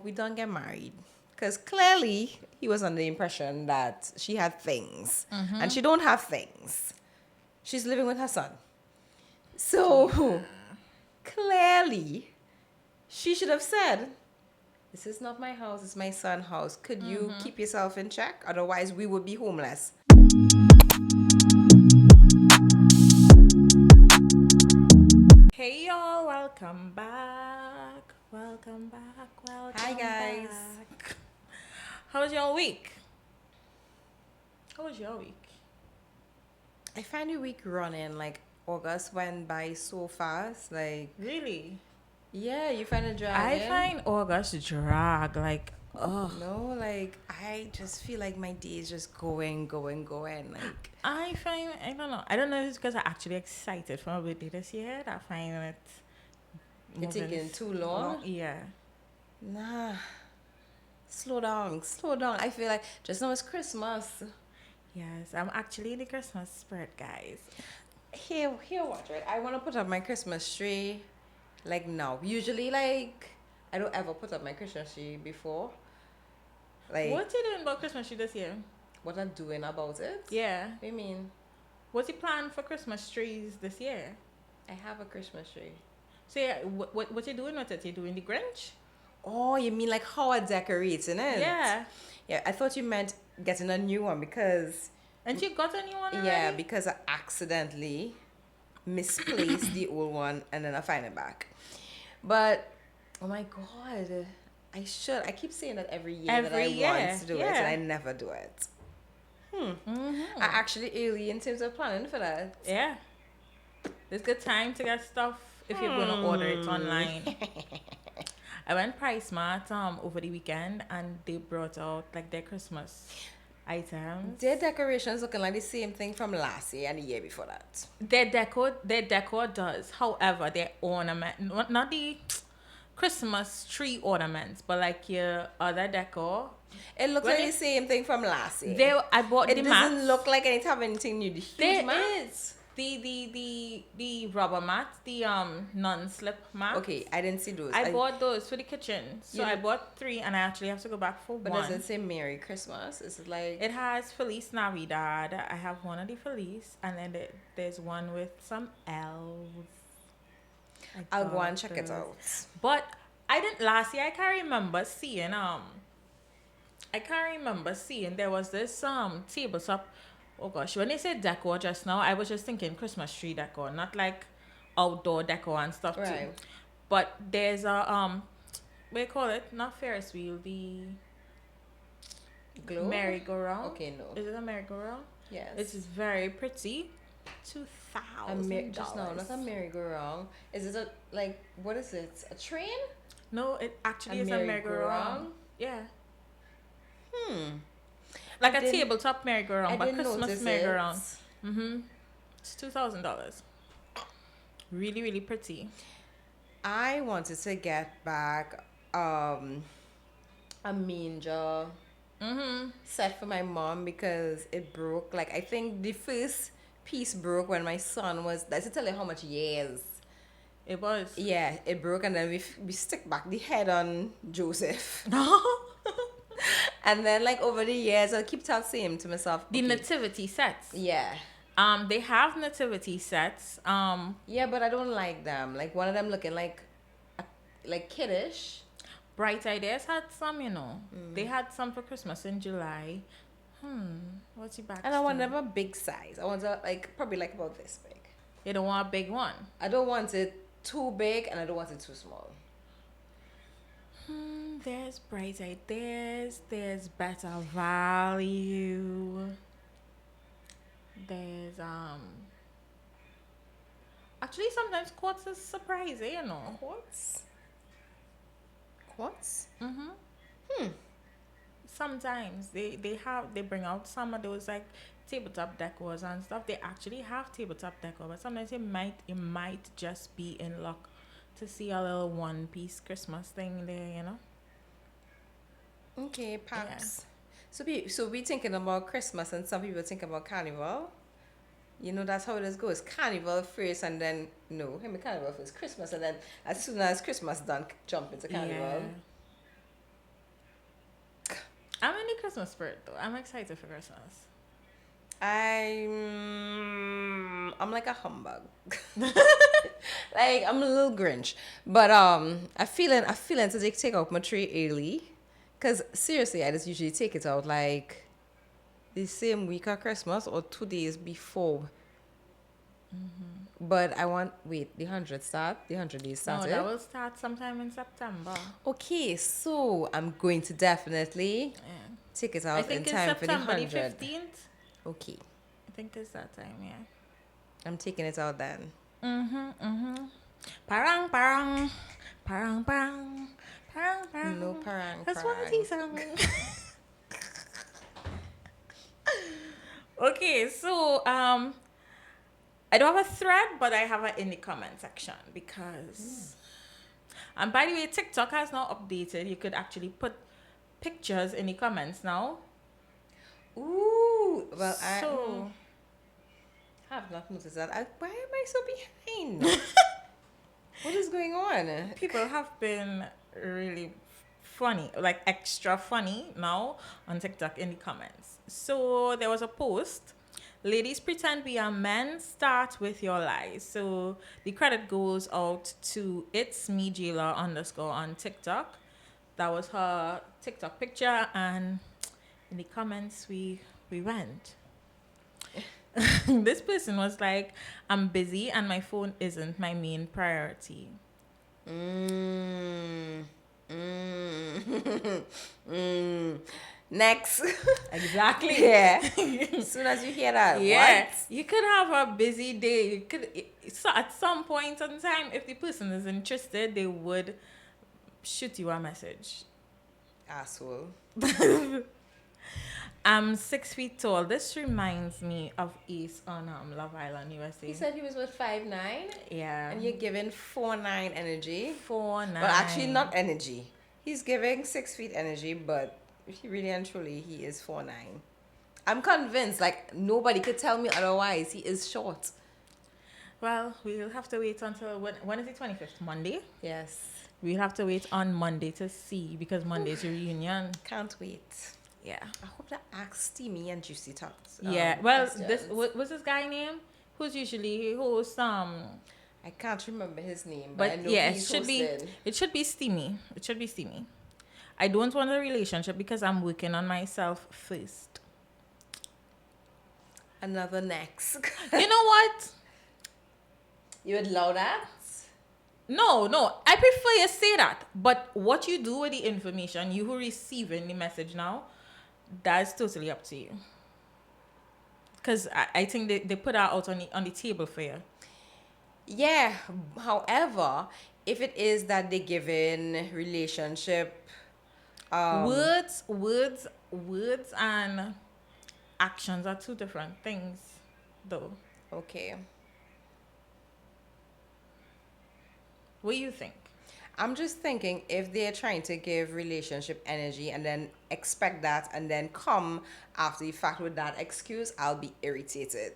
we don't get married. Because clearly he was under the impression that she had things. And she don't have things. She's living with her son. So clearly she should have said, this is not my house, it's my son's house. Could you keep yourself in check? Otherwise we would be homeless. Hey y'all, welcome back. Hi guys. Back. How was your week? I find the week running, like August went by so fast. Like, Really? yeah, you find it dragging? I find August drag like No, like I just feel like my day is just going. Like, I don't know if it's because I'm actually excited for my birthday this year that I find it it's moving taking too long. Yeah. Nah, slow down. I feel like just now it's Christmas. Yes, I'm actually in the Christmas spirit, guys. Here, what, right? I want to put up my Christmas tree, like now. Usually, like, I don't ever put up my Christmas tree before. Like, What you doing about Christmas tree this year? what I'm doing about it? Yeah. What do you mean? What's your plan for Christmas trees this year? I have a Christmas tree. So yeah, what you doing with it? You doing the Grinch? Oh, you mean like how I decorating it? Yeah. Yeah, I thought you meant getting a new one because... And you got a new one already? Yeah, because I accidentally misplaced the old one and then I find it back. But, oh my God, I should. I keep saying that every year that I want to do it and I never do it. I actually early in terms of planning for that. Yeah. It's good time to get stuff if you're going to order it online. I went PriceMart over the weekend and they brought out like their Christmas items. Their decorations looking like the same thing from last year and the year before that. Their decor does. However, their ornament, not the Christmas tree ornaments, but like your other decor. It looks like the same thing from last year. I bought the mats. It doesn't look like it have anything new. The huge mats. The rubber mats, the non-slip mats. Okay, I didn't see those. I bought those for the kitchen. So I bought 3 and I actually have to go back for but one. But does it say Merry Christmas? Is it like... It has Feliz Navidad. I have one of the Feliz and then there's one with some elves. I'll go and check it out. But I didn't last year. I can't remember seeing there was this tabletop. Oh gosh, when they said decor just now, I was just thinking Christmas tree decor, not like outdoor decor and stuff too. But there's a what do you call it? Not Ferris wheel, the globe? Merry-go-round. Okay, no. Is it a merry-go-round? Yes. It's very pretty. $2,000. Just no, not a merry-go-round. Is it like what is it? A train? No, it actually is a merry-go-round. Yeah. Like a tabletop merry-go-round, but Christmas merry-go-round. It's $2,000. Really, really pretty. I wanted to get back a manger set for my mom because it broke. Like I think the first piece broke when my son was. That's to tell you how much years. It was. Yeah, it broke and then we stick back the head on Joseph. And then, like, over the years, I keep saying to myself... The nativity sets. Yeah. They have nativity sets. Yeah, but I don't like them. Like, one of them looking like kiddish. Bright Ideas had some, you know. They had some for Christmas in July. What's your back? And I want them a big size. I want to, like, probably like about this big. You don't want a big one? I don't want it too big and I don't want it too small. There's Bright Ideas. There's Better Value. There's actually sometimes Quartz is surprising, you know. Quartz? Sometimes they bring out some of those like tabletop decors and stuff. They actually have tabletop decor, but sometimes it might just be in luck to see a little one-piece Christmas thing there, you know. Okay, perhaps. Yeah. So we thinking about Christmas and some people think about Carnival. You know, that's how it goes. Carnival first and then, Carnival first. Christmas and then as soon as Christmas done, jump into Carnival. in the Christmas spirit though. I'm excited for Christmas. I'm like a humbug. Like I'm a little Grinch. But I feeling to take out my tree early. Cause seriously, I just usually take it out like the same week of Christmas or 2 days before. But I want the 100 days No, started. that will start sometime in September. Okay, so I'm going to definitely Yeah. take it I out in think it's time for the September the 100. 15th. Okay, I think it's that time, yeah. I'm taking it out then. Parang, parang. Parang, parang. Parang, parang. No parang That's parang. what he's song. Okay, so I don't have a thread, but I have it in the comment section because and by the way, TikTok has now updated. You could actually put pictures in the comments now. Ooh, well, So I have not noticed that. Why am I so behind? What is going on? people have been really funny, like extra funny now on TikTok in the comments. So there was a post. Ladies pretend we are men. Start with your lies. So the credit goes out to it's me Jayla _ on TikTok. That was her TikTok picture, and in the comments we went. This person was like, I'm busy and my phone isn't my main priority. Next. Exactly. Yeah. As soon as you hear that, Yeah, what? you could have a busy day. You could, so at some point in time, if the person is interested, they would shoot you a message. Asshole. I'm 6 feet tall. This reminds me of Ace on Love Island USA. He said he was with 5'9", Yeah. and you're giving 4'9" energy. 4'9". Well, actually, not energy. He's giving 6 feet energy, but he really and truly he is 4'9". I'm convinced. Like nobody could tell me otherwise. He is short. Well, we'll have to wait until when is the 25th? Monday. Yes. We'll have to wait on Monday to see because Monday's a reunion. Can't wait. Yeah. I hope that asks steamy and juicy talks. Yeah. Well, questions. this what's this guy name? Who's usually hosts I can't remember his name, but I But know yeah, he's hosting. it should be steamy. It should be steamy. I don't want a relationship because I'm working on myself first. Another next. You know what? You would love that? No. I prefer you say that. But what you do with the information, you who receiving the message now, that's totally up to you. Because I think they put that out on the table for you. Yeah. However, if it is that they give in relationship, Words and actions are two different things, though. okay. What do you think? I'm just thinking if they're trying to give relationship energy and then expect that and then come after the fact with that excuse, I'll be irritated.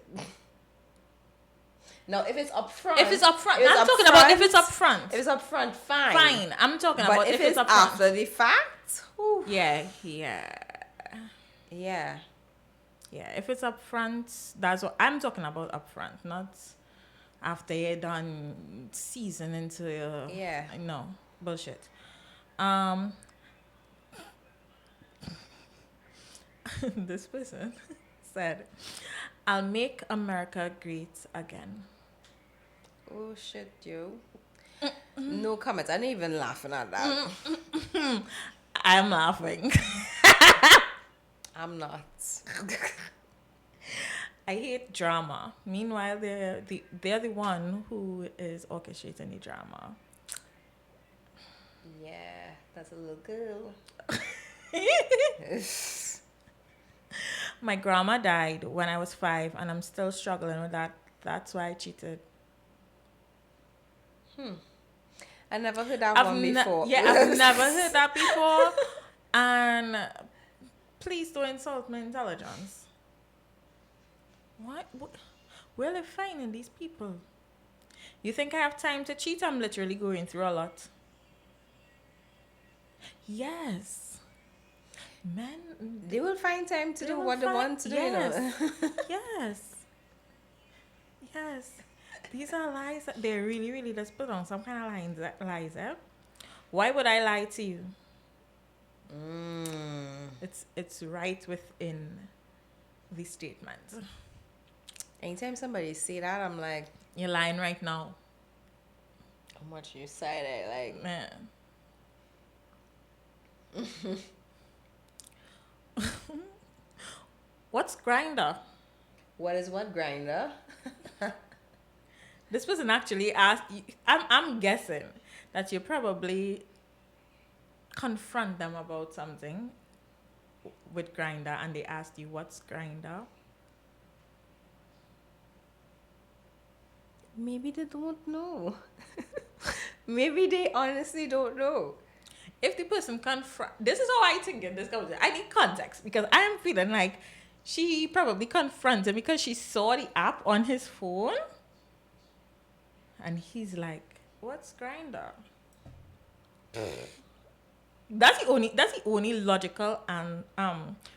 Now, if it's upfront. If it's upfront, I'm talking about if it's upfront. If it's upfront, fine. Fine. I'm talking But about if if it's upfront. after the fact, whew. Yeah. Yeah. If it's upfront, that's what I'm talking about upfront, not after you're done season into Yeah. No, bullshit. This person said, I'll make America great again. Oh shit, yo. No comments. I didn't even laughing at that. I'm laughing. I'm not. I hate drama. Meanwhile, they're the one who is orchestrating the drama. Yeah, that's a little girl. My grandma died when I was 5, and I'm still struggling with that. That's why I cheated. I never heard that one before. I've never heard that before. And please don't insult my intelligence. What? Where are they finding these people? You think I have time to cheat? I'm literally going through a lot. Yes. Men, They will find time to they do will what they find- want to do, you know. Yes. Yes. These are lies. They really, really just put on some kind of lies, eh? Why would I lie to you? It's right within the statement. Anytime somebody say that, I'm like, You're lying right now. how much you say that? Like, Man. What's grinder? what is what grinder? This person actually asked you, I'm guessing that you probably confront them about something with grinder and they asked you what's grinder. Maybe they don't know. Maybe they honestly don't know. If the person confront, this is how I think in this conversation. I need context because I am feeling like she probably confronted because she saw the app on his phone and he's like, what's grinder? That's the only logical and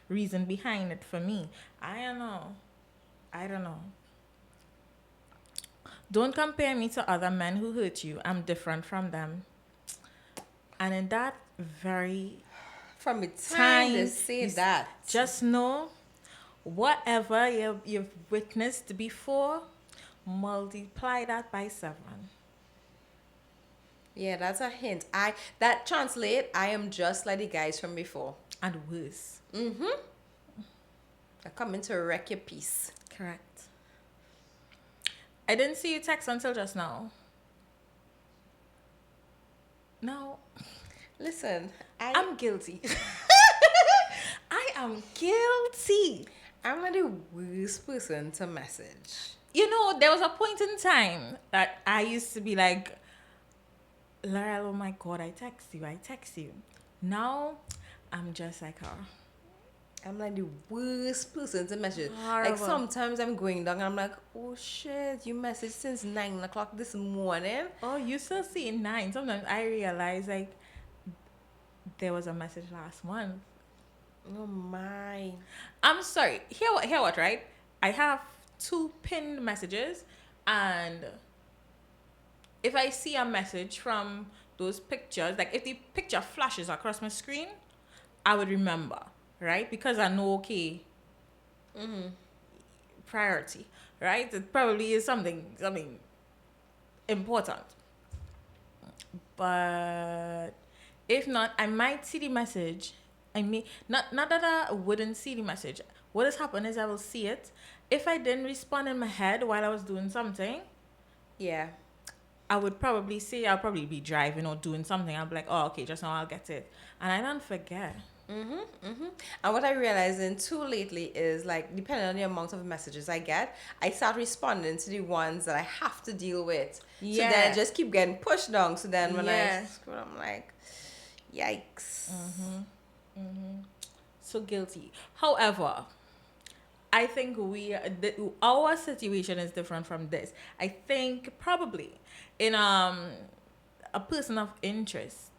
reason behind it for me. I don't know. Don't compare me to other men who hurt you. I'm different from them. And in that very From the time they time, say you that. just know whatever you've witnessed before, multiply that by 7. Yeah, that's a hint. That translate, I am just like the guys from before. And worse. I come in to wreck your peace. Correct. I didn't see you text until just now. No. Listen, I'm guilty. I am guilty. I'm not the worst person to message. You know, there was a point in time that I used to be like, Laurel, oh my God, I text you. Now, I'm just like her. I'm like the worst person to message. Horrible. Like sometimes I'm going down and I'm like, oh shit, you messaged since 9 o'clock this morning. Oh, you still see 9. Sometimes I realize like there was a message last month. Oh my. I'm sorry. Hear what, right? I have 2 pinned messages and if I see a message from those pictures, like if the picture flashes across my screen, I would remember, right? Because I know, okay, priority, right? It probably is something important. But if not, I might see the message. I mean, not that I wouldn't see the message. What has happened is I will see it. If I didn't respond in my head while I was doing something, Yeah. I would probably say I'll probably be driving or doing something. I'll be like, oh, okay, just now I'll get it. And I don't forget. And what I realizing too lately is like, depending on the amount of messages I get, I start responding to the ones that I have to deal with. Yeah. So then I just keep getting pushed down. So then when Yeah. I scroll, I'm like, yikes. So guilty. However, I think our situation is different from this. I think probably in a person of interest,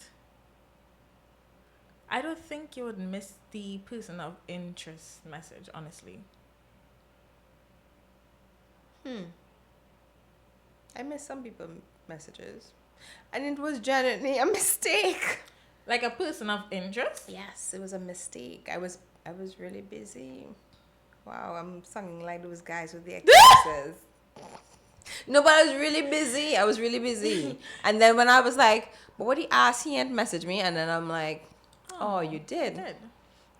I don't think you would miss the person of interest message, honestly. I missed some people messages. And it was genuinely a mistake. Like a person of interest? Yes, it was a mistake. I was really busy. Wow, I'm sounding like those guys with the excuses. No, but I was really busy. And then when I was like, but what he asked, he ain't messaged me. And then I'm like, oh, you did? I did.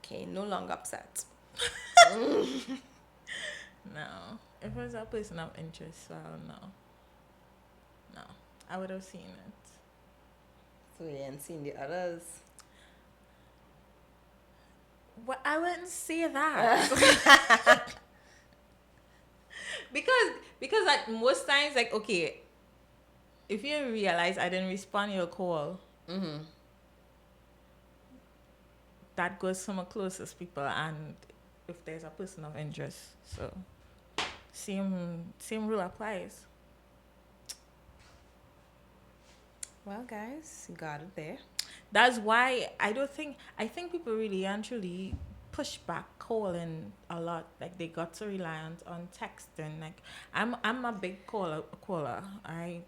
Okay, no longer upset. No. If it was a person of interest, I don't know. No. I would have seen it. So you ain't seen the others. Well, I wouldn't say that. because like most times, like, okay, if you realize I didn't respond to your call, that goes to my closest people, and if there's a person of interest, so same rule applies. Well, guys, you got it there. That's why I think people really actually push back calling a lot. Like they got to rely on texting. Like I'm a big caller. I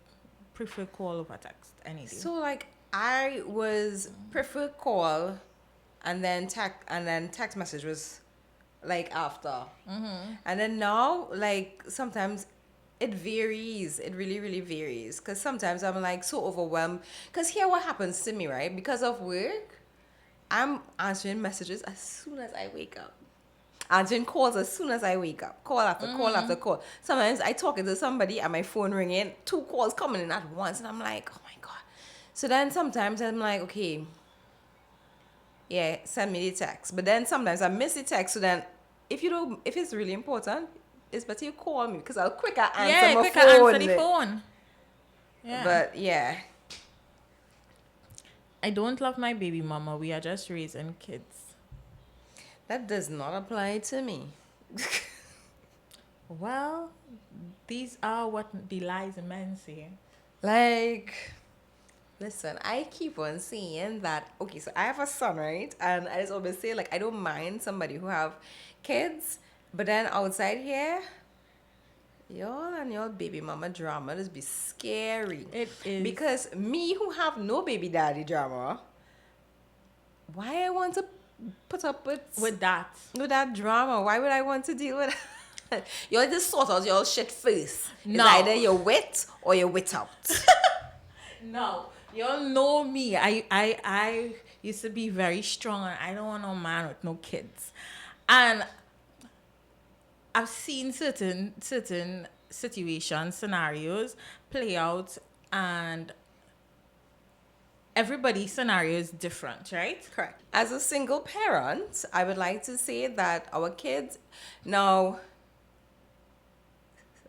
prefer call over text any day. So like I was prefer call, and then text message was like after, and then now like sometimes it varies. It really really varies because sometimes I'm like so overwhelmed. Because here what happens to me, right? Because of work, I'm answering messages as soon as I wake up. Answering calls as soon as I wake up. Call after call after call. Sometimes I talking to somebody and my phone ringing, 2 calls coming in at once, and I'm like, oh my god. So then sometimes I'm like, okay, yeah, send me the text. But then sometimes I miss the text. So then, if it's really important, it's better you call me because I'll quicker answer my quicker phone. answer the phone. Yeah. But yeah, I don't love my baby mama. We are just raising kids. that does not apply to me. Well, these are what the lies men say. Like, listen, I keep on saying that. Okay, so I have a son, right? And I just always say like I don't mind somebody who have kids, but then outside here, y'all and your baby mama drama just be scary. It is. Because me who have no baby daddy drama, why I want to put up With that. that drama? Why would I want to deal with that? Y'all just sort out your shit first. No. It's either you're wet or you're wet out. No. Y'all know me. I used to be very strong and I don't want no man with no kids. And I've seen certain situations, scenarios play out, and everybody's scenario is different, right? Correct. As a single parent, I would like to say that our kids now,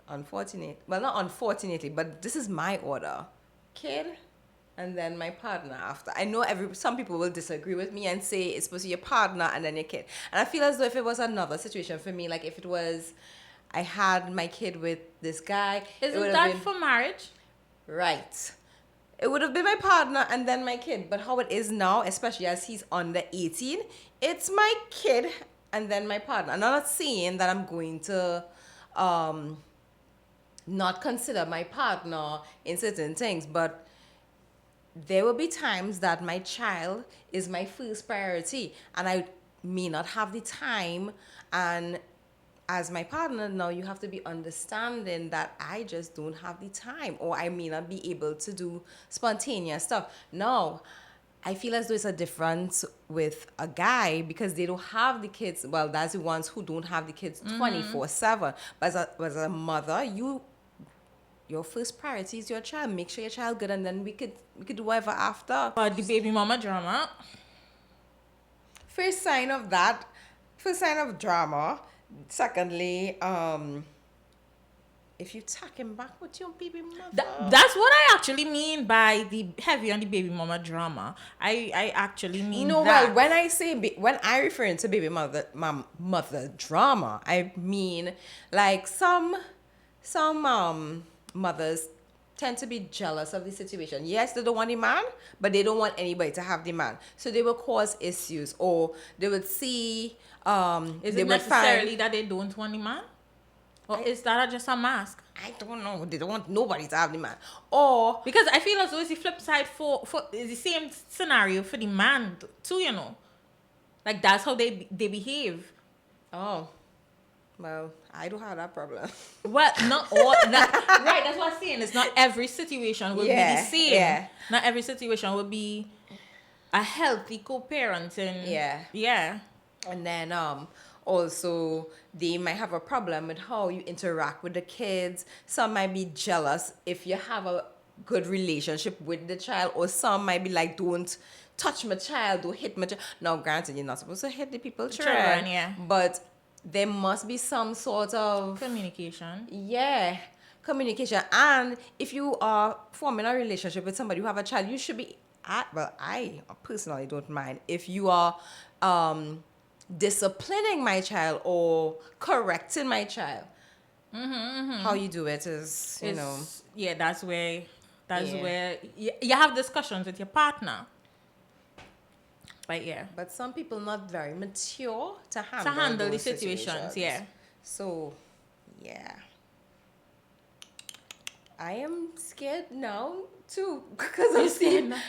not unfortunately, but this is my order. Kid, and then my partner after. I know some people will disagree with me and say it's supposed to be your partner and then your kid. And I feel as though if it was another situation for me, like if it was, I had my kid with this guy. Isn't that for marriage? Right. It would have been my partner and then my kid. But how it is now, especially as he's under 18, it's my kid and then my partner. And I'm not saying that I'm going to not consider my partner in certain things, but there will be times that my child is my first priority and I may not have the time. And as my partner now, you have to be understanding that I just don't have the time, or I may not be able to do spontaneous stuff. No, I feel as though it's a difference with a guy because they don't have the kids. Well, that's the ones who don't have the kids 24/7. But as a mother, your first priority is your child. Make sure your child good, and then we could do whatever after. But the baby mama drama. First sign of drama. Secondly, if you talking back with your baby mother. That's what I actually mean by the heavy on the baby mama drama. I actually mean that. Well, when I refer to baby mother drama, I mean like some mothers tend to be jealous of the situation. Yes, they don't want the man, but they don't want anybody to have the man. So they will cause issues, or they would see. Is it necessarily that they don't want the man? Or is that just a mask? I don't know. They don't want nobody to have the man. Or because I feel as though it's the flip side for it's the same scenario for the man too, you know. Like that's how they behave. Oh. Well, I don't have that problem. Well, not all. Right, that's what I'm saying. It's not every situation will be the same. Yeah. Not every situation will be a healthy co-parenting. Yeah. Yeah. And then also they might have a problem with how you interact with the kids. Some might be jealous if you have a good relationship with the child, or some might be like, don't touch my child, don't hit my child. Now, granted, you're not supposed to hit the children, yeah. But there must be some sort of communication. Yeah, communication. And if you are forming a relationship with somebody who have a child, you should be I personally don't mind if you are disciplining my child or correcting my child. How you do it is, you know. Yeah, that's where you have discussions with your partner. But yeah. But some people not very mature to handle the those situations, yeah. So, yeah. I am scared now too because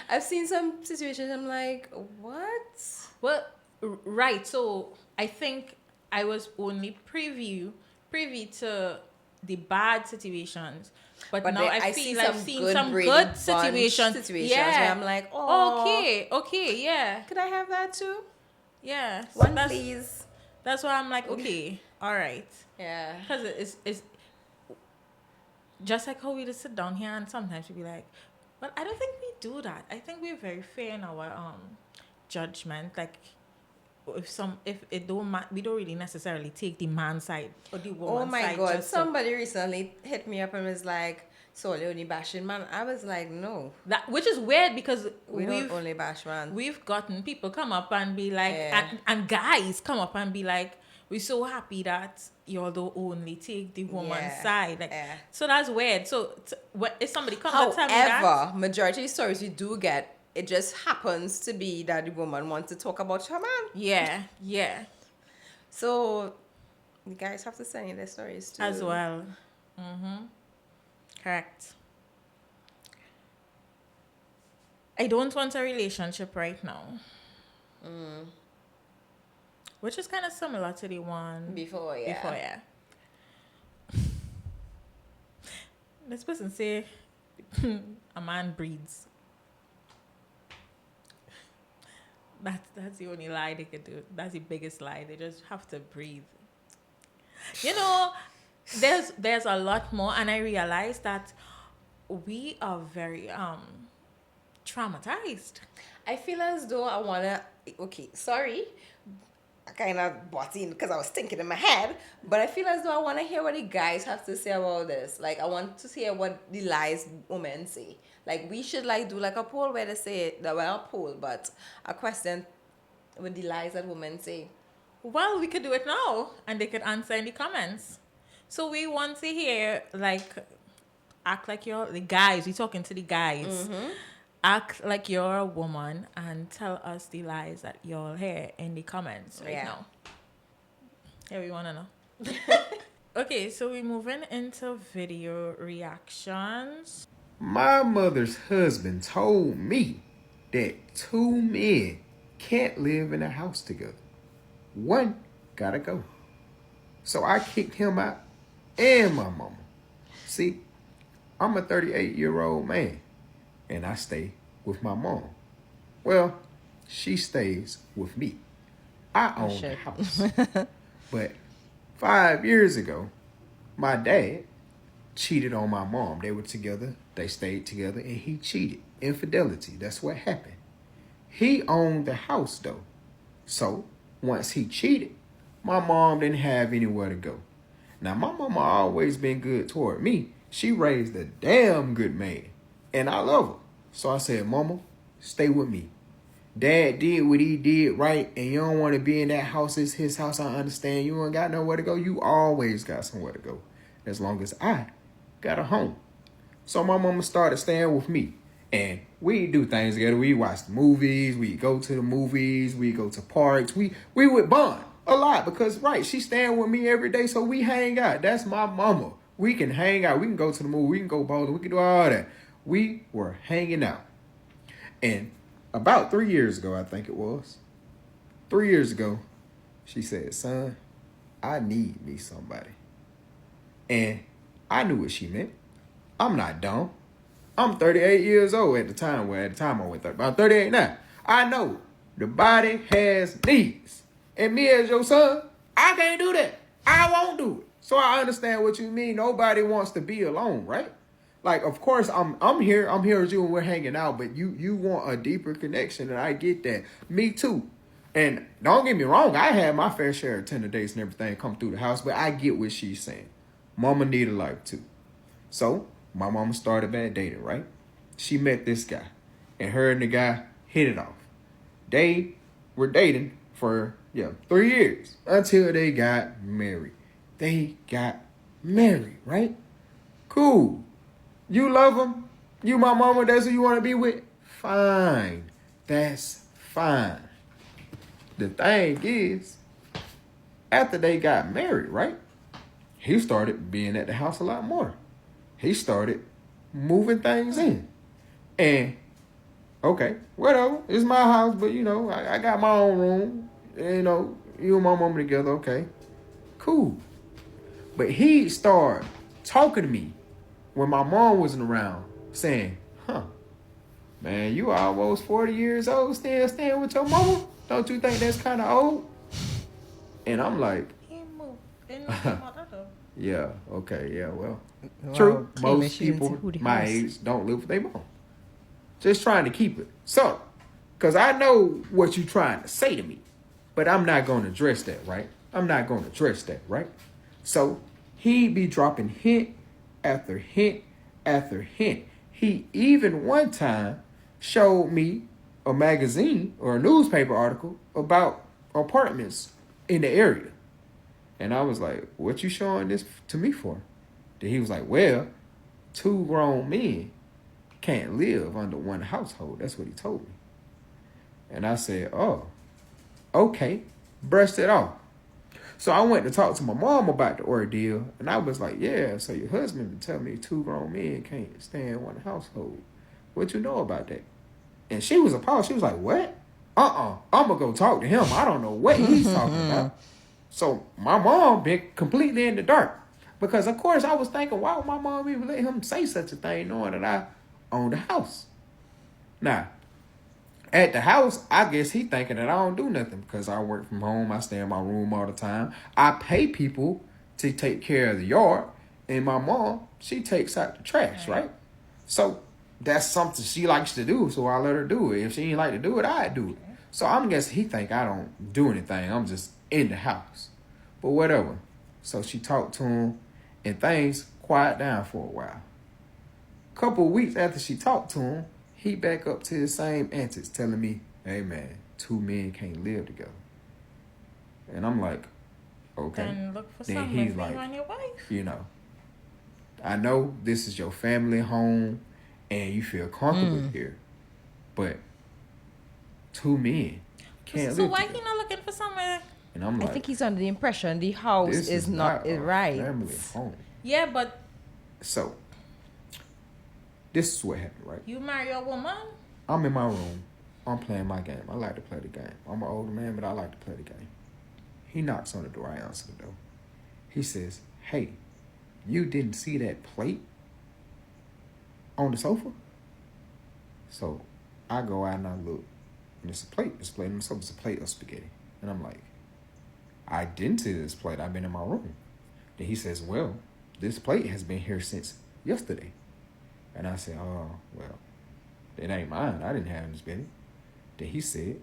I've seen some situations. I'm like, what? Well, right. So I think I was only privy to the bad situations, but now I feel I've seen some good situations. Yeah. Where I'm like, oh, okay, yeah. Could I have that too? Yeah. One, please. That's why I'm like, okay, all right. Yeah. Because it's just like how we just sit down here and sometimes we be like, well, I don't think we do that. I think we're very fair in our judgment. Like, if it don't we don't really necessarily take the man side or the woman side. Oh my God! Somebody recently hit me up and was like, "So you're only bashing man?" I was like, "No." Which is weird because we don't only bash man. We've gotten people come up and be like, and guys come up and be like, "We're so happy that you don't only take the woman's side." Like, so that's weird. So if somebody comes and tell me that, however, majority of stories you do get, it just happens to be that the woman wants to talk about her man. Yeah. So, you guys have to send in their stories too. As well. Correct. I don't want a relationship right now. Which is kind of similar to the one before, yeah. This person say a man breeds. That's the only lie they could do. That's the biggest lie. They just have to breathe. You know, there's a lot more, and I realized that we are very traumatized. I feel as though I wanna. Okay, sorry. I kind of bought in because I was thinking in my head, but I feel as though I want to hear what the guys have to say about this. Like, I want to hear what the lies women say. Like, we should like do like a poll where they say that, well, not a poll, but a question with the lies that women say. Well, we could do it now, and they could answer in the comments. So we want to hear, like, act like you're the guys. We're talking to the guys. Act like you're a woman and tell us the lies that y'all hear in the comments right now. Yeah, we want to know. Okay, so we're moving into video reactions. My mother's husband told me that 2 men can't live in a house together. One gotta go. So I kicked him out and my mama. See, I'm a 38-year-old man and I stay with my mom. Well, she stays with me. I own the house. But 5 years ago, my dad cheated on my mom. They were together. They stayed together and he cheated. Infidelity. That's what happened. He owned the house though. So once he cheated, my mom didn't have anywhere to go. Now my mama always been good toward me. She raised a damn good man. And I love her. So I said, Mama, stay with me. Dad did what he did right, and you don't want to be in that house. It's his house. I understand. You ain't got nowhere to go. You always got somewhere to go. As long as I got a home. So my mama started staying with me. And we do things together. We watch the movies. We go to the movies. We go to parks. We would bond a lot because, right, she's staying with me every day. So we hang out. That's my mama. We can hang out. We can go to the movie. We can go bowling. We can do all that. We were hanging out. And about 3 years ago, I think it was, 3 years ago, she said, son, I need me somebody. And I knew what she meant. I'm not dumb. I'm 38 years old at the time. Well, at the time I went 30. But I'm 38 now. I know the body has needs. And me as your son, I can't do that. I won't do it. So I understand what you mean. Nobody wants to be alone, right? Like, of course, I'm here with you and we're hanging out, but you want a deeper connection, and I get that. Me too. And don't get me wrong, I had my fair share of tender dates and everything come through the house, but I get what she's saying. Mama need a life too. So my mama started bad dating, right? She met this guy, and her and the guy hit it off. They were dating for 3 years until they got married. They got married, right? Cool. You love him? You my mama, that's who you want to be with? Fine. That's fine. the thing is, after they got married, right? He started being at the house a lot more. He started moving things in. And, okay, whatever. It's my house, but, I got my own room. You and my mama together, okay. Cool. But he started talking to me when my mom wasn't around, saying, man, you almost 40 years old, still staying with your mama? Don't you think that's kind of old? And I'm like, He moved. They know his mother, though. yeah, okay, yeah, well. Wow, True, claiming most she didn't see people who the my house. age don't live with their mom. Just trying to keep it. So, because I know what you're trying to say to me, but I'm not going to address that, right? So, he be dropping hint after hint after hint. He even one time showed me a magazine or a newspaper article about apartments in the area. And I was like, what you showing this to me for? Then he was like, well, 2 grown men can't live under one household. That's what he told me. And I said, oh, okay, brushed it off. So I went to talk to my mom about the ordeal, and I was like, yeah, so your husband been telling me 2 grown men can't stay in one household. What you know about that? And she was appalled. She was like, what? I'm going to go talk to him. I don't know what he's talking about. So my mom been completely in the dark. Because, of course, I was thinking, why would my mom even let him say such a thing knowing that I own the house? Now, at the house, I guess he thinking that I don't do nothing because I work from home. I stay in my room all the time. I pay people to take care of the yard. And my mom, she takes out the trash, right? So that's something she likes to do, so I let her do it. If she ain't like to do it, I do it. So I'm guessing he think I don't do anything. I'm just in the house. But whatever. So she talked to him, and things quiet down for a while. Couple of weeks after she talked to him, he back up to his same antics, telling me, hey man, 2 men can't live together. And I'm like, okay. Then look for Then something he's if like, you and your wife. I know this is your family home and you feel comfortable here, but 2 men can't So live why together. he not looking for somewhere? And I'm I like, think he's under the impression the house this is not a right. family home. Yeah, but So, this is what happened, right? you marry a woman. I'm in my room. I'm playing my game. I like to play the game. I'm an older man, but I like to play the game. He knocks on the door. I answer the door. He says, hey, you didn't see that plate on the sofa? So I go out and I look, and it's a plate. It's a plate on the sofa. It's a plate of spaghetti. And I'm like, I didn't see this plate. I've been in my room. Then he says, well, this plate has been here since yesterday. And I said, oh, well, it ain't mine. I didn't have this spaghetti. Then he said,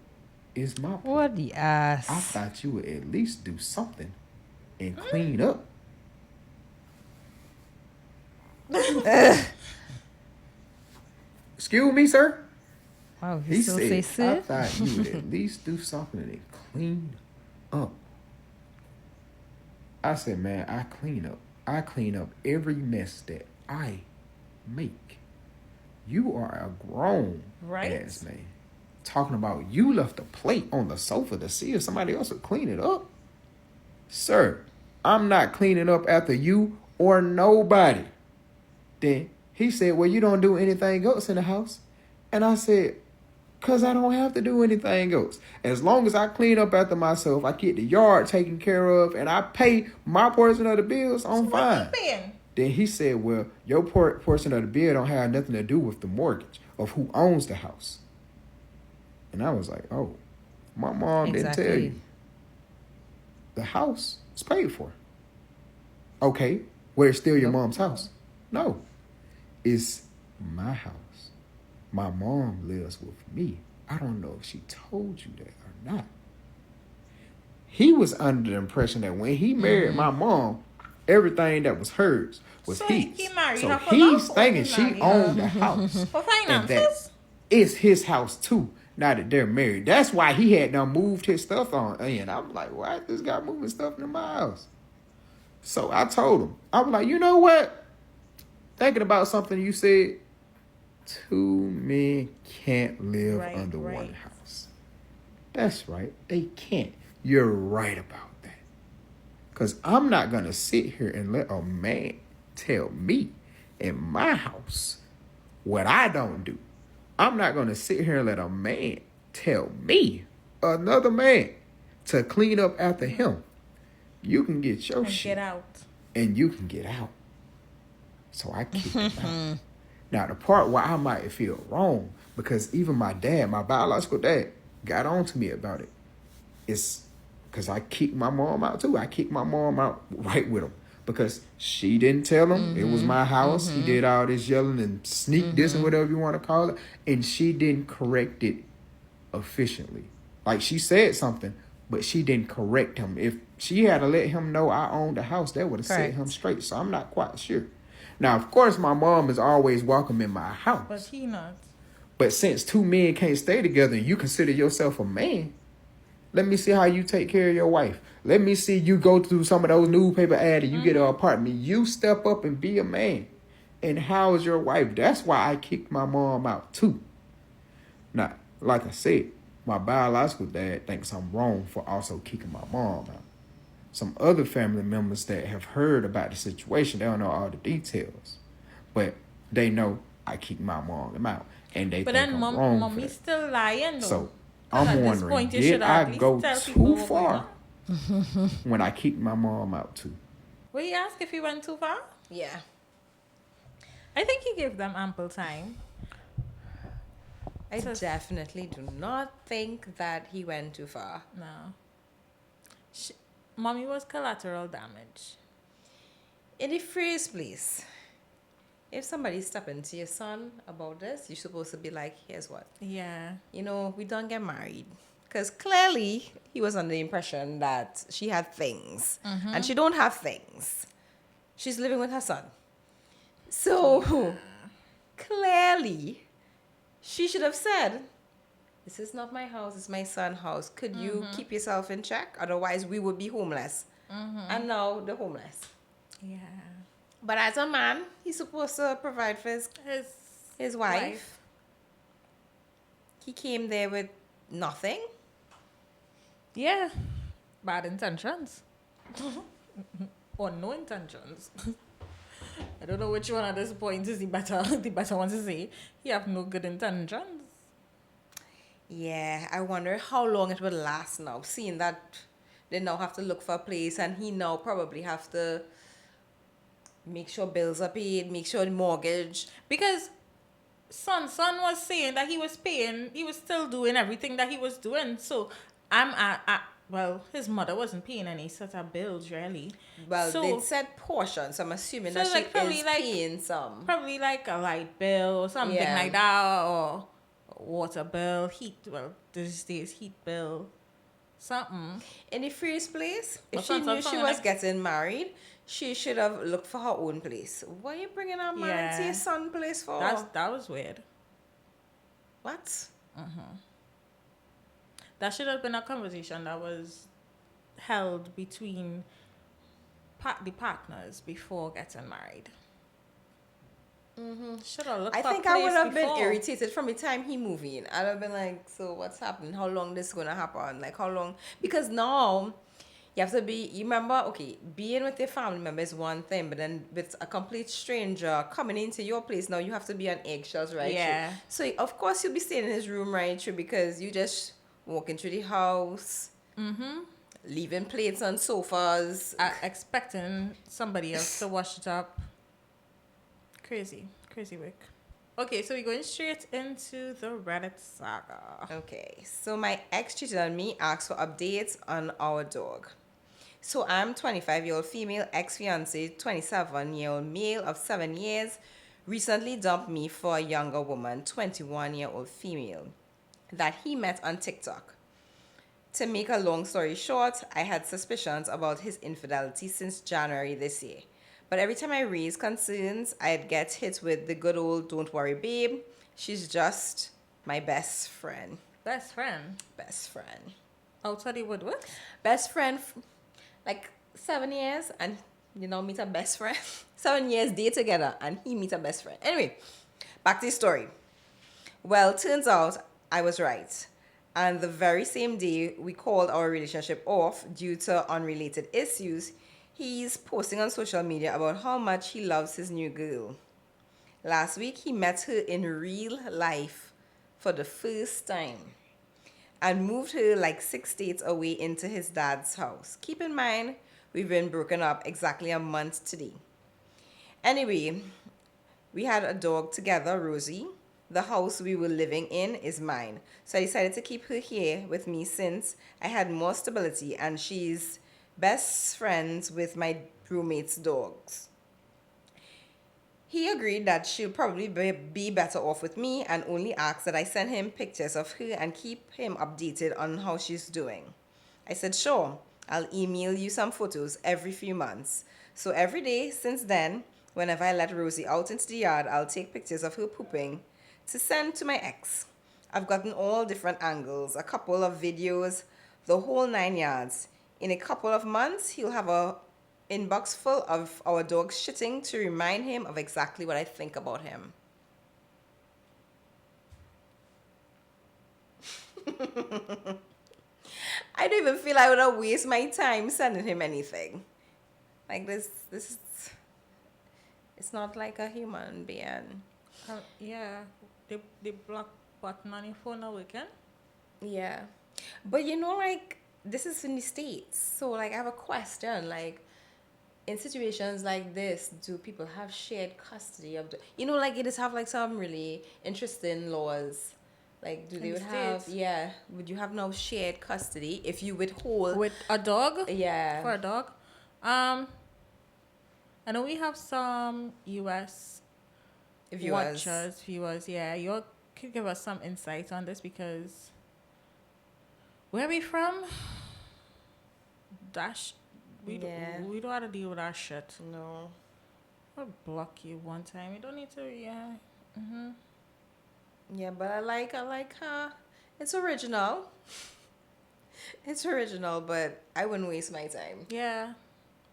it's my plate. What the ass? I thought you would at least do something and clean up. Excuse me, sir? Wow, He still say said, I sir? thought you would at least do something and clean up. I said, man, I clean up. I clean up every mess that I make. You are a grown ass man. Talking about you left a plate on the sofa to see if somebody else would clean it up. Sir, I'm not cleaning up after you or nobody. Then he said, well, you don't do anything else in the house. And I said, because I don't have to do anything else. As long as I clean up after myself, I get the yard taken care of, and I pay my portion of the bills, I'm fine. What you paying? Then he said, well, your portion of the bill don't have nothing to do with the mortgage of who owns the house. And I was like, oh, my mom didn't tell you. The house is paid for. Okay, well, it's still your mom's house. No, it's my house. My mom lives with me. I don't know if she told you that or not. He was under the impression that when he married my mom, everything that was hers was his. He married so her for he's love, thinking or he she married owned her the house. for And that finances? it's his house too, now that they're married. That's why he had done moved his stuff on. And I'm like, why is this guy moving stuff into my house? So I told him, I was like, you know what? Thinking about something you said, 2 men can't live under one house. That's right. They can't. You're right about that. Because I'm not going to sit here and let a man tell me in my house what I don't do. I'm not going to sit here and let a man tell me, another man, to clean up after him. You can get your shit. Get out. And you can get out. So I kicked him out. Now, the part where I might feel wrong, because even my dad, my biological dad, got on to me about it, is because I kicked my mom out too. I kicked my mom out right with him. Because she didn't tell him. It was my house. He did all this yelling and sneak this and whatever you want to call it. And she didn't correct it efficiently. Like, she said something, but she didn't correct him. If she had to let him know I owned the house, that would have set him straight. So I'm not quite sure. Now, of course, my mom is always welcome in my house. But he not. But since two men can't stay together and you consider yourself a man, let me see how you take care of your wife. Let me see you go through some of those newspaper ads and you get an apartment. You step up and be a man and house your wife. That's why I kicked my mom out too. Now, like I said, my biological dad thinks I'm wrong for also kicking my mom out. Some other family members that have heard about the situation, they don't know all the details. But they know I kicked my mom out. And they think I'm wrong for that. Still lying though. So I'm wondering, did I go too far when I kicked my mom out too? Will you ask if he went too far? Yeah. I think he gave them ample time. I definitely do not think that he went too far. No. Mommy was collateral damage. In the first place, if somebody step into your son about this, you're supposed to be like, here's what. Yeah. You know, we don't get married. Because clearly, he was under the impression that she had things. And she don't have things. She's living with her son. So, clearly, she should have said, this is not my house, it's my son's house. Could you keep yourself in check? Otherwise, we would be homeless. And now, they're homeless. Yeah. But as a man, he's supposed to provide for his wife. He came there with nothing. Yeah. Bad intentions. Or no intentions. I don't know which one at this point is the better one to say. You have no good intentions. Yeah, I wonder how long it will last now, seeing that they now have to look for a place and he now probably have to make sure bills are paid, make sure the mortgage. Because son was saying that he was paying, he was still doing everything that he was doing. So well, his mother wasn't paying any set of bills, really. Well, so, they said portions, so I'm assuming so that like she is paying some. Probably like a light bill or something like that, or water bill, these days heat bill, something. In the first place, But if she knew she was getting married, she should have looked for her own place. Why are you bringing her man to your son's place for? That was weird. What? That should have been a conversation that was held between the partners before getting married. Should have looked. I think I would have been irritated from the time he moved in. I'd have been like, so what's happening? How long this is gonna happen? Like how long? Because now you have to be. You remember? Okay, being with your family member is one thing, but then with a complete stranger coming into your place, now you have to be on eggshells, right? Yeah. Through. So of course you'll be staying in his room, right? Through, because you just walking through the house. Leaving plates on sofas. Expecting somebody else to wash it up. Crazy work. Okay, so we're going straight into the Reddit saga. Okay, so my ex cheated on me, asked for updates on our dog. So I'm 25-year-old female, ex-fiancé, 27-year-old male of 7 years, recently dumped me for a younger woman, 21-year-old female, that he met on TikTok. To make a long story short, I had suspicions about his infidelity since January this year. But every time I raised concerns, I'd get hit with the good old "don't worry, babe. She's just my best friend." Best friend? Best friend. Outside the woodwork? Best friend, like 7 years, and meet a best friend. 7 years, date together, and he meet a best friend. Anyway, back to the story. Well, turns out I was right. And the very same day we called our relationship off due to unrelated issues, he's posting on social media about how much he loves his new girl. Last week, he met her in real life for the first time and moved her like 6 states away into his dad's house. Keep in mind, we've been broken up exactly a month today. Anyway, we had a dog together, Rosie. The house we were living in is mine. So I decided to keep her here with me since I had more stability and she's best friends with my roommate's dogs. He agreed that she'll probably be better off with me and only asked that I send him pictures of her and keep him updated on how she's doing. I said, sure, I'll email you some photos every few months. So every day since then, whenever I let Rosie out into the yard, I'll take pictures of her pooping to send to my ex. I've gotten all different angles, a couple of videos, the whole 9 yards. In a couple of months, he'll have a inbox full of our dog's shitting to remind him of exactly what I think about him. I don't even feel I would have wasted my time sending him anything. Like this is, it's not like a human being. Yeah, the block button on your phone now weekend. Yeah. But like, this is in the States. So, like, I have a question. Like, in situations like this, do people have shared custody of the... like, it just have, like, some really interesting laws. Like, do they would have... States? Yeah. Would you have now shared custody if you withhold... With a dog? Yeah. For a dog? I know we have some US watchers, viewers. Yeah, you could give us some insight on this because where are we from? We don't want to deal with our shit. No. I'll block you one time. You don't need to. Yeah. Mhm. Yeah, but I like her. It's original. It's original, but I wouldn't waste my time. Yeah.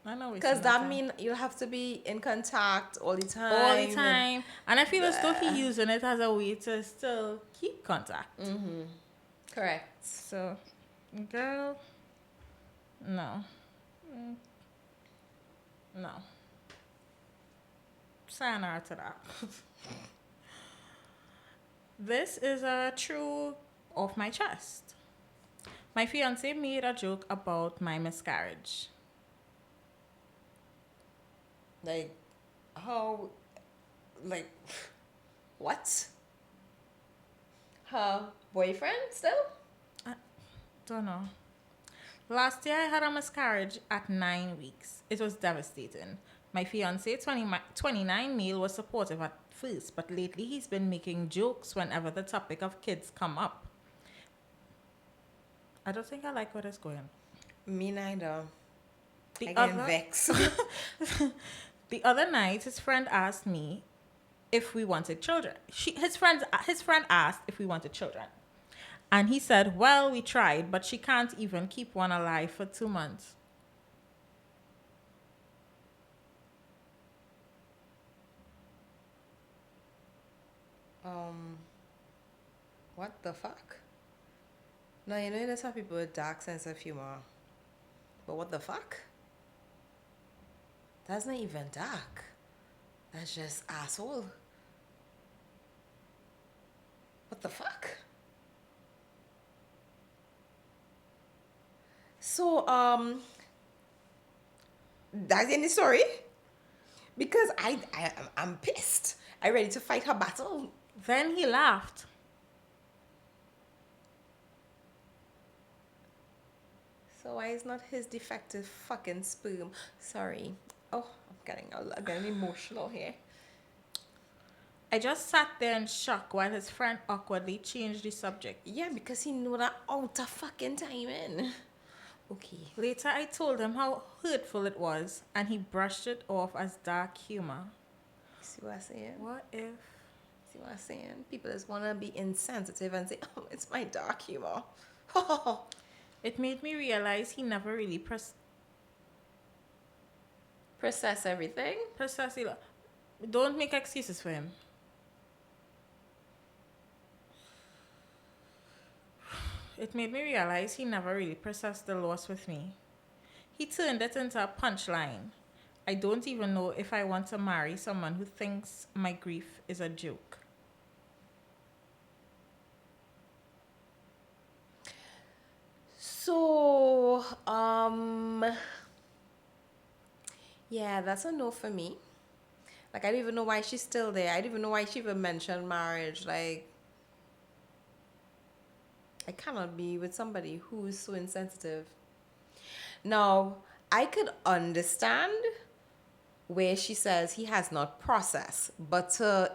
I know. Because that means you'll have to be in contact all the time. All the time. And I feel as though he's using it as a way to still keep contact. Mm-hmm. Correct. So, girl, no. No. Sayonara to that. This is a true off my chest. My fiance made a joke about my miscarriage. Like, how, like, what? Her boyfriend still? I don't know. Last year I had a miscarriage at 9 weeks. It was devastating. My fiance, 29 male, was supportive at first, but lately he's been making jokes whenever the topic of kids come up. I don't think I like where it's going. Me neither. I other get vexed. The other night, his friend asked me if we wanted children. His friend asked if we wanted children. And he said, well, we tried, but she can't even keep one alive for 2 months. What the fuck? No, there's some people with dark sense of humor. But what the fuck? That's not even dark. That's just asshole. What the fuck? So, that's in the story? Because I'm pissed. I'm ready to fight her battle. Then he laughed. So why is not his defective fucking sperm? Sorry. Oh, I'm getting emotional here. I just sat there in shock while his friend awkwardly changed the subject. Yeah, because he knew that out of fucking timing. Okay. Later, I told him how hurtful it was, and he brushed it off as dark humor. See what I'm saying? What if? See what I'm saying? People just want to be insensitive and say, oh, it's my dark humor. It made me realize he never really Process everything? precisely. Don't make excuses for him. It made me realize he never really processed the loss with me. He turned it into a punchline. I don't even know if I want to marry someone who thinks my grief is a joke. So, yeah, that's a no for me. Like, I don't even know why she's still there. I don't even know why she even mentioned marriage. Like, I cannot be with somebody who is so insensitive. Now, I could understand where she says he has not processed, but to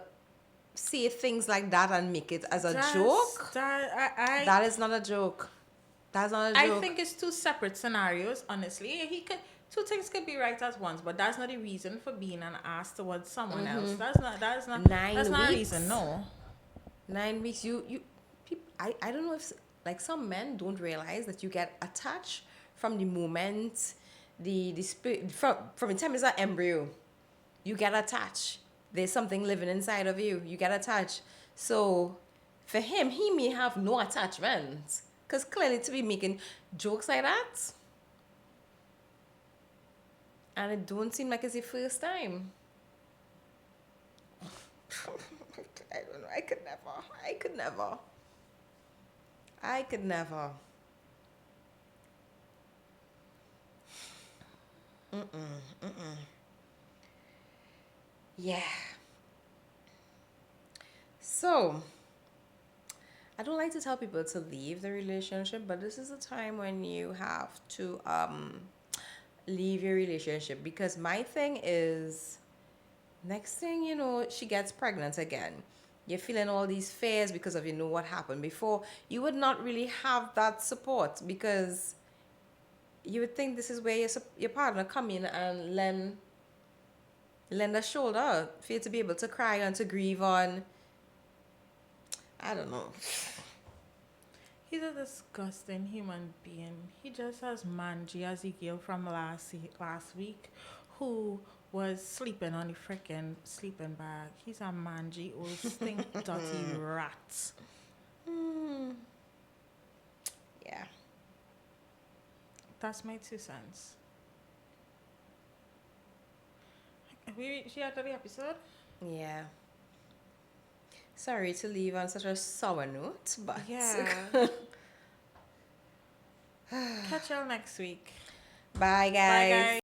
say things like that and make it as a joke, that is not a joke. That's not a I joke. think it's two separate scenarios, honestly. He could two things could be right at once, but that's not a reason for being an ass towards someone else. That's not 9 that's not a weeks. reason, no. 9 weeks. I don't know if like some men don't realize that you get attached from the moment the spirit from the time it's an embryo. You get attached. There's something living inside of you. You get attached. So for him, he may have no attachment. Because clearly to be making jokes like that, and it don't seem like it's the first time. I don't know. I could never. I could never. I could never. Yeah. So, I don't like to tell people to leave the relationship, but this is a time when you have to leave your relationship, because my thing is, next thing you know, she gets pregnant again. You're feeling all these fears because of what happened before. You would not really have that support, because you would think this is where your partner come in and lend a shoulder for you to be able to cry and to grieve on. I don't know. He's a disgusting human being. He just has mangy Ezekiel from last week, who was sleeping on the freaking sleeping bag. He's a mangy old stink dirty rat. Yeah. That's my 2 cents. We reached the end of the episode. Yeah. Sorry to leave on such a sour note, but Yeah. Catch y'all next week. Bye, guys. Bye, guys.